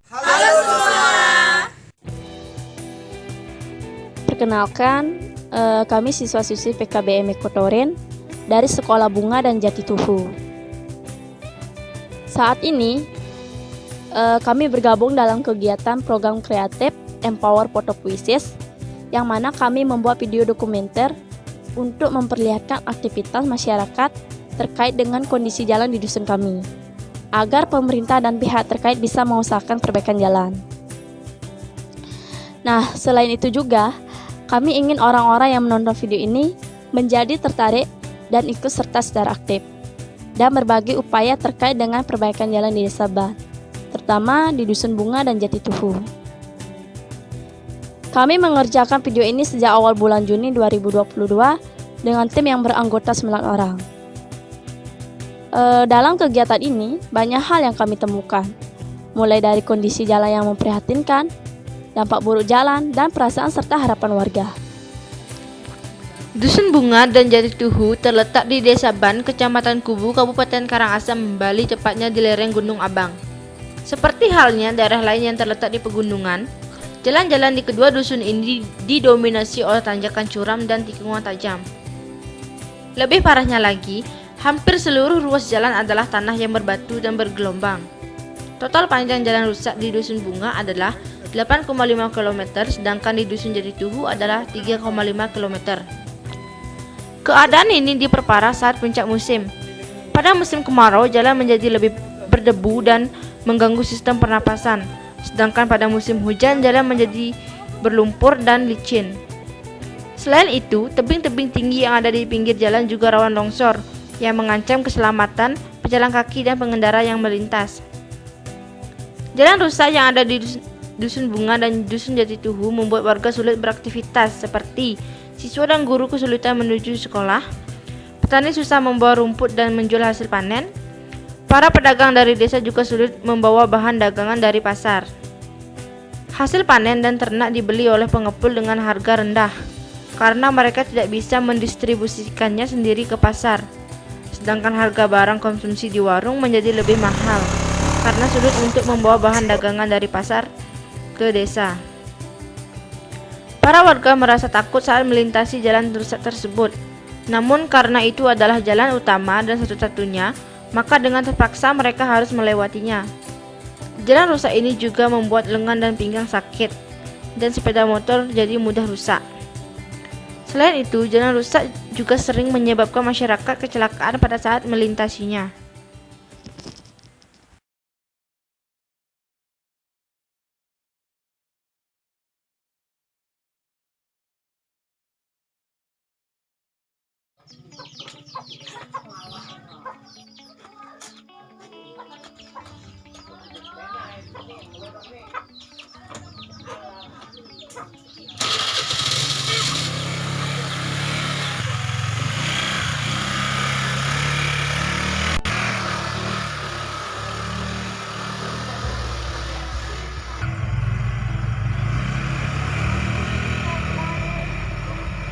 Halo semua. Perkenalkan, kami siswa-siswi PKBM Ekotoren dari Sekolah Bunga dan Jati Tuhu. Saat ini, kami bergabung dalam kegiatan program kreatif Empower Photo Quizzes, yang mana kami membuat video dokumenter untuk memperlihatkan aktivitas masyarakat terkait dengan kondisi jalan di dusun kami, agar pemerintah dan pihak terkait bisa mengusahakan perbaikan jalan. Nah, selain itu juga, kami ingin orang-orang yang menonton video ini menjadi tertarik dan ikut serta secara aktif, dan berbagi upaya terkait dengan perbaikan jalan di Desa Ban, terutama di Dusun Bunga dan Jati Tuhu. Kami mengerjakan video ini sejak awal bulan Juni 2022 dengan tim yang beranggota 9 orang. Dalam kegiatan ini, banyak hal yang kami temukan, mulai dari kondisi jalan yang memprihatinkan, dampak buruk jalan, dan perasaan serta harapan warga. Dusun Bunga dan Jati Tuhu terletak di Desa Ban, Kecamatan Kubu, Kabupaten Karangasem, Bali, tepatnya di lereng Gunung Abang. Seperti halnya daerah lain yang terletak di pegunungan, jalan-jalan di kedua dusun ini didominasi oleh tanjakan curam dan tikungan tajam. Lebih parahnya lagi, hampir seluruh ruas jalan adalah tanah yang berbatu dan bergelombang. Total panjang jalan rusak di Dusun Bunga adalah 8,5 km, sedangkan di Dusun Jati Tuhu adalah 3,5 km. Keadaan ini diperparah saat puncak musim. Pada musim kemarau, jalan menjadi lebih berdebu dan mengganggu sistem pernapasan, sedangkan pada musim hujan, jalan menjadi berlumpur dan licin. Selain itu, tebing-tebing tinggi yang ada di pinggir jalan juga rawan longsor, yang mengancam keselamatan pejalan kaki dan pengendara yang melintas. Jalan rusak yang ada di Dusun Bunga dan Dusun Jati Tuhu membuat warga sulit beraktivitas, seperti siswa dan guru kesulitan menuju sekolah, petani susah membawa rumput dan menjual hasil panen, para pedagang dari desa juga sulit membawa bahan dagangan dari pasar. Hasil panen dan ternak dibeli oleh pengepul dengan harga rendah, karena mereka tidak bisa mendistribusikannya sendiri ke pasar. Sedangkan harga barang konsumsi di warung menjadi lebih mahal karena sulit untuk membawa bahan dagangan dari pasar ke desa. Para warga merasa takut saat melintasi jalan rusak tersebut. Namun karena itu adalah jalan utama dan satu-satunya, maka dengan terpaksa mereka harus melewatinya. Jalan rusak ini juga membuat lengan dan pinggang sakit, dan sepeda motor jadi mudah rusak. Selain itu, jalan rusak juga sering menyebabkan masyarakat kecelakaan pada saat melintasinya.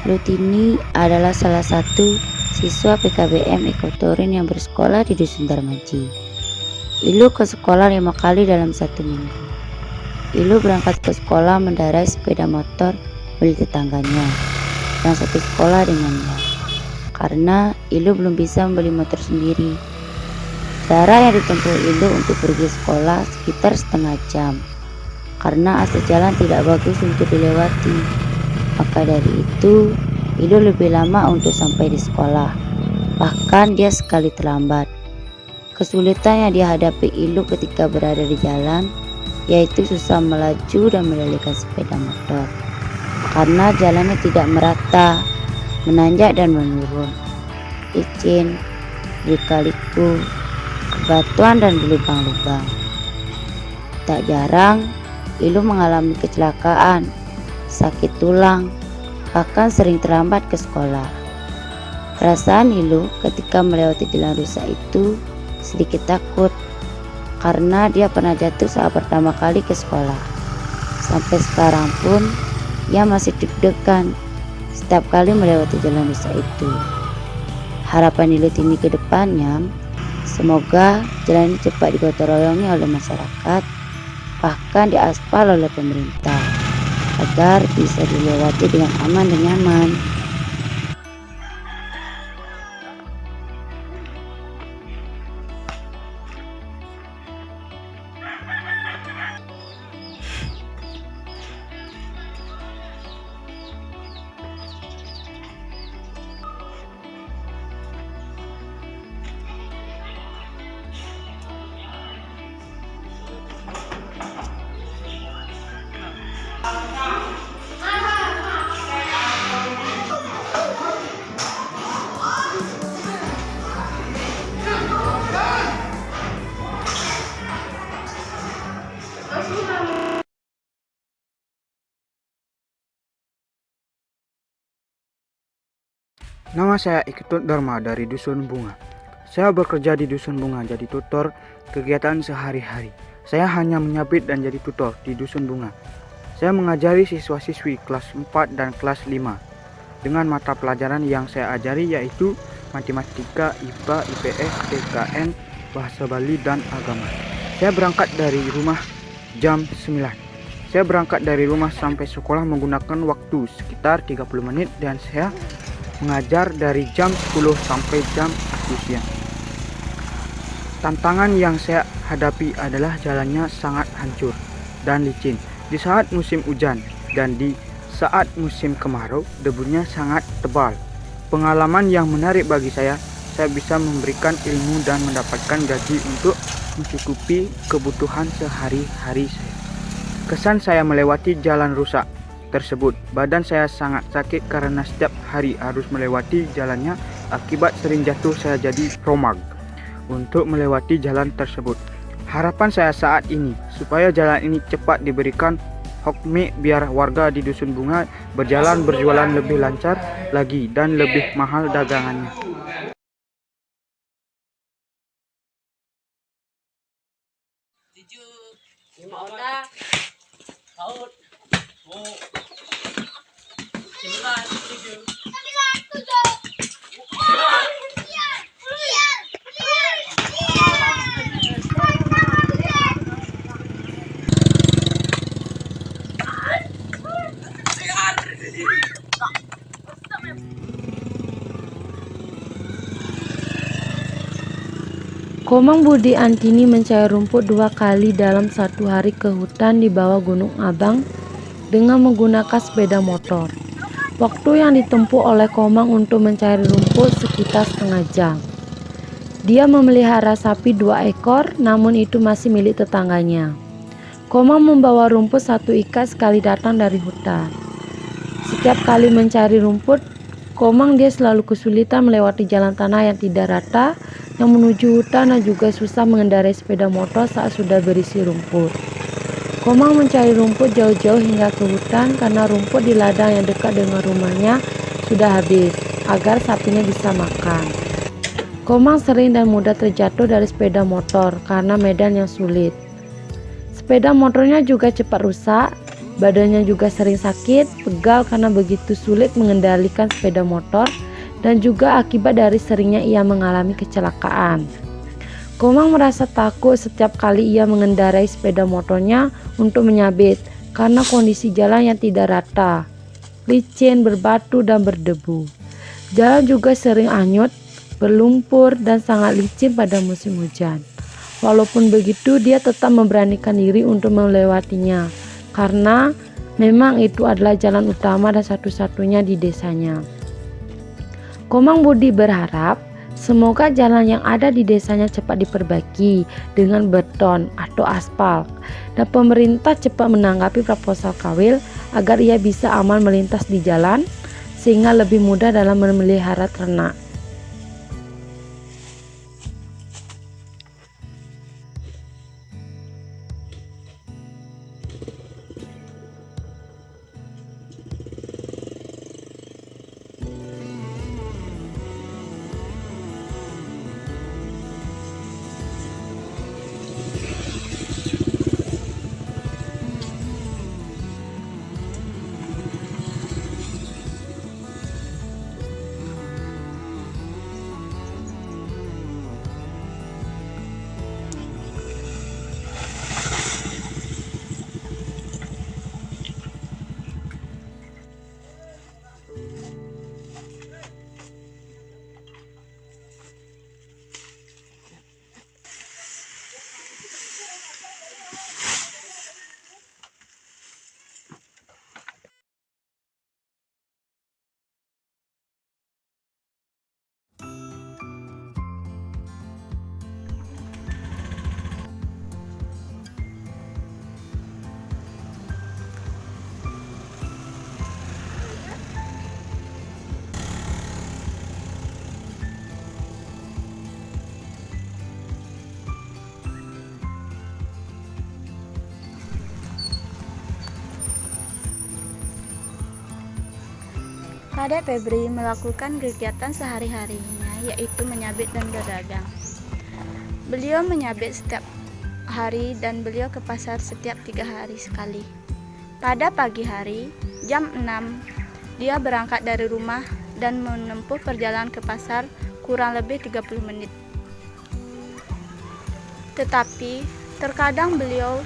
Lutini adalah salah satu siswa PKBM Ekotoren yang bersekolah di Dusun Darmaji. Ilu ke sekolah 5 kali dalam 1 minggu. Ilu berangkat ke sekolah mendarai sepeda motor milik tetangganya yang satu sekolah dengannya, karena Ilu belum bisa membeli motor sendiri. Jarak yang ditempuh Ilu untuk pergi sekolah sekitar setengah jam, karena akses jalan tidak bagus untuk dilewati. Maka dari itu, Ilu lebih lama untuk sampai di sekolah. Bahkan dia sekali terlambat. Kesulitan yang dihadapi Ilu ketika berada di jalan yaitu susah melaju dan mengendalikan sepeda motor, karena jalannya tidak merata, menanjak dan menurun, licin, lika-liku, bebatuan dan berlubang-lubang. Tak jarang Ilu mengalami kecelakaan, sakit tulang, bahkan sering terlambat ke sekolah. Perasaan Ilu ketika melewati jalan rusak itu sedikit takut, karena dia pernah jatuh saat pertama kali ke sekolah. Sampai sekarang pun ia masih deg-degan setiap kali melewati jalan rusak itu. Harapan Ilu ini ke depannya, semoga jalan ini cepat digotong royongi oleh masyarakat bahkan diaspal oleh pemerintah agar bisa dilewati dengan aman dan nyaman. Nama saya Iketut Dharma dari Dusun Bunga. Saya bekerja di Dusun Bunga jadi tutor kegiatan sehari-hari. Saya hanya menyabit dan jadi tutor di Dusun Bunga. Saya mengajari siswa-siswi kelas 4 dan kelas 5 dengan mata pelajaran yang saya ajari yaitu matematika, IPA, IPS, PKN, bahasa Bali, dan agama. Saya berangkat dari rumah jam 9. Saya berangkat dari rumah sampai sekolah menggunakan waktu sekitar 30 menit dan saya mengajar dari jam 10 sampai jam 1 siang. Tantangan yang saya hadapi adalah jalannya sangat hancur dan licin di saat musim hujan dan di saat musim kemarau debunya sangat tebal. Pengalaman yang menarik bagi saya bisa memberikan ilmu dan mendapatkan gaji untuk mencukupi kebutuhan sehari-hari saya. Kesan saya melewati jalan rusak tersebut, badan saya sangat sakit karena setiap hari harus melewati jalannya. Akibat sering jatuh saya jadi romag untuk melewati jalan tersebut. Harapan saya saat ini supaya jalan ini cepat diberikan hokmi biar warga di Dusun Bunga berjualan lebih lancar lagi dan lebih mahal dagangannya. Komang Budi Antini mencari rumput 2 kali dalam 1 hari ke hutan di bawah Gunung Abang dengan menggunakan sepeda motor. Waktu yang ditempuh oleh Komang untuk mencari rumput sekitar setengah jam. Dia memelihara sapi 2 ekor, namun itu masih milik tetangganya. Komang membawa rumput 1 ikat sekali datang dari hutan. Setiap kali mencari rumput, Komang dia selalu kesulitan melewati jalan tanah yang tidak rata yang menuju hutan dan juga susah mengendarai sepeda motor saat sudah berisi rumput. Komang mencari rumput jauh-jauh hingga ke hutan karena rumput di ladang yang dekat dengan rumahnya sudah habis agar sapinya bisa makan. Komang sering dan mudah terjatuh dari sepeda motor karena medan yang sulit. Sepeda motornya juga cepat rusak, badannya juga sering sakit, pegal karena begitu sulit mengendalikan sepeda motor dan juga akibat dari seringnya ia mengalami kecelakaan. Komang merasa takut setiap kali ia mengendarai sepeda motornya untuk menyabit karena kondisi jalan yang tidak rata, licin, berbatu, dan berdebu. Jalan juga sering anyut, berlumpur, dan sangat licin pada musim hujan. Walaupun begitu, dia tetap memberanikan diri untuk melewatinya karena memang itu adalah jalan utama dan satu-satunya di desanya. Komang Budi berharap semoga jalan yang ada di desanya cepat diperbaiki dengan beton atau aspal dan pemerintah cepat menanggapi proposal Kawil agar ia bisa aman melintas di jalan sehingga lebih mudah dalam memelihara ternak. Kadek Febri melakukan kegiatan sehari-harinya, yaitu menyabit dan berdagang. Beliau menyabit setiap hari dan beliau ke pasar setiap 3 hari sekali. Pada pagi hari, jam 6, dia berangkat dari rumah dan menempuh perjalanan ke pasar kurang lebih 30 menit. Tetapi, terkadang beliau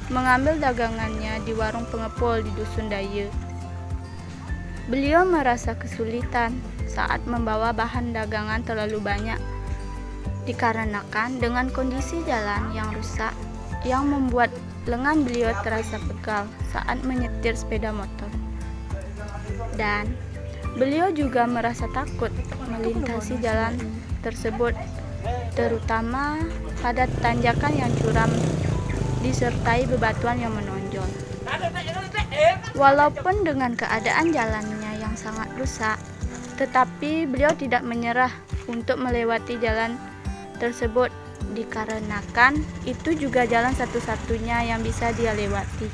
mengambil dagangannya di warung pengepul di Dusun Daya. Beliau merasa kesulitan saat membawa bahan dagangan terlalu banyak, dikarenakan dengan kondisi jalan yang rusak yang membuat lengan beliau terasa pegal saat menyetir sepeda motor. Dan beliau juga merasa takut melintasi jalan tersebut, terutama pada tanjakan yang curam disertai bebatuan yang menonjol. Walaupun dengan keadaan jalannya yang sangat rusak, tetapi beliau tidak menyerah untuk melewati jalan tersebut dikarenakan itu juga jalan satu-satunya yang bisa dia lewati.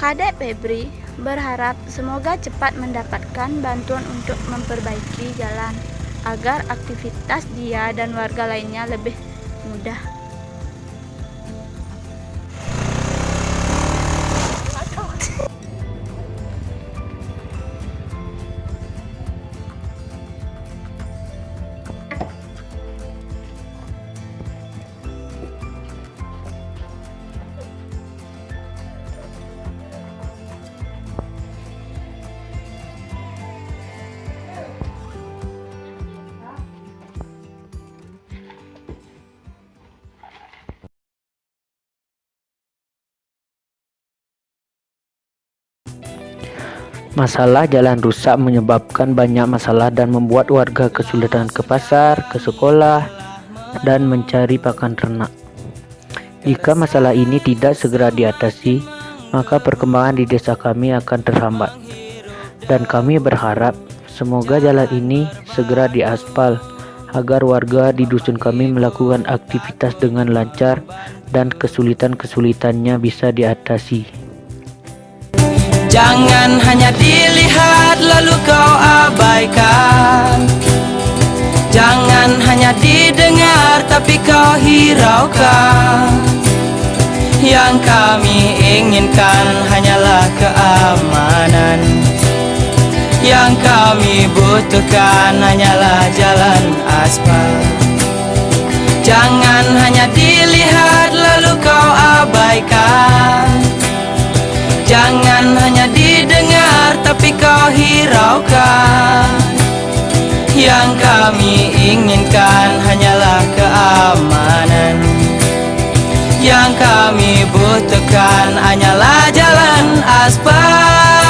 Kadek Febri berharap semoga cepat mendapatkan bantuan untuk memperbaiki jalan agar aktivitas dia dan warga lainnya lebih mudah. Masalah jalan rusak menyebabkan banyak masalah dan membuat warga kesulitan ke pasar, ke sekolah, dan mencari pakan ternak. Jika masalah ini tidak segera diatasi, maka perkembangan di desa kami akan terhambat. Dan kami berharap semoga jalan ini segera diaspal agar warga di dusun kami melakukan aktivitas dengan lancar dan kesulitan-kesulitannya bisa diatasi. Jangan hanya dilihat lalu kau abaikan. Jangan hanya didengar tapi kau hiraukan. Yang kami inginkan hanyalah keamanan. Yang kami butuhkan hanyalah jalan aspal. Jangan hanya dilihat lalu kau abaikan. Jangan hanya didengar tapi kau hiraukan. Yang kami inginkan hanyalah keamanan. Yang kami butuhkan hanyalah jalan aspal.